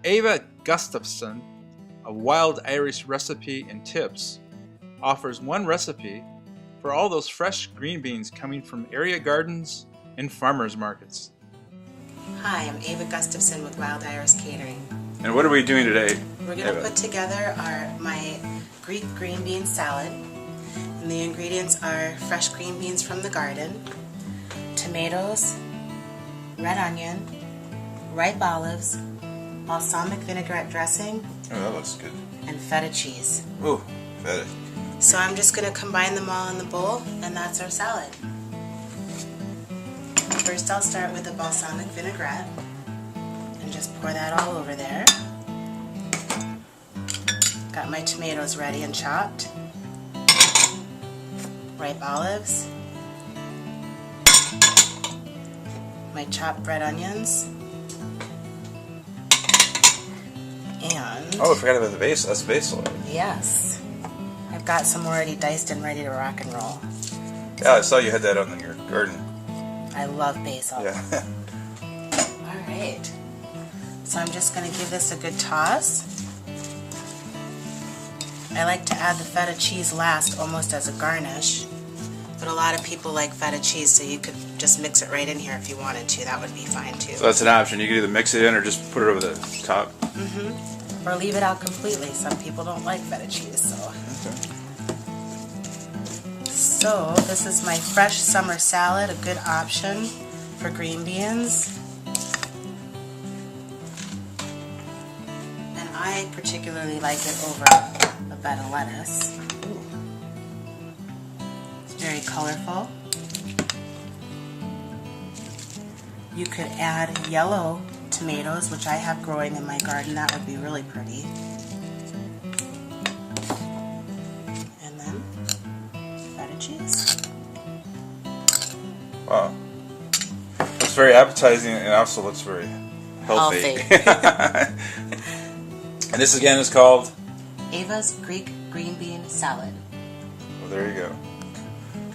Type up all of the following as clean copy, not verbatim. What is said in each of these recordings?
Ava Gustafson of Wild Irish Recipe and Tips offers one recipe for all those fresh green beans coming from area gardens and farmers markets. Hi, I'm Ava Gustafson with Wild Irish Catering. And what are we doing today? We're going to put together my Greek green bean salad. And the ingredients are fresh green beans from the garden, tomatoes, red onion, ripe olives, balsamic vinaigrette dressing, oh, that looks good, and feta cheese. Ooh, feta. So I'm just going to combine them all in the bowl, and that's our salad. First I'll start with the balsamic vinaigrette and just pour that all over there. Got my tomatoes ready and chopped, ripe olives, my chopped red onions, and Oh, I forgot about the basil. That's basil. yes, I've got some already diced and ready to rock and roll. Yeah, I saw you had that out in your garden. I love basil. Yeah. Alright, so I'm just going to give this a good toss. I like to add the feta cheese last, almost as a garnish, but a lot of people like feta cheese, so you could just mix it right in here if you wanted to. That would be fine too. So that's an option. You can either mix it in or just put it over the top. Or leave it out completely. Some people don't like feta cheese, so. Okay. So this is my fresh summer salad, a good option for green beans. And I particularly like it over a bed of lettuce. It's very colorful. You could add yellow tomatoes, which I have growing in my garden. That would be really pretty. And then feta cheese. Wow. Looks very appetizing and also looks very healthy. And this again is called? Ava's Greek green bean salad. Well, there you go.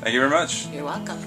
Thank you very much. You're welcome.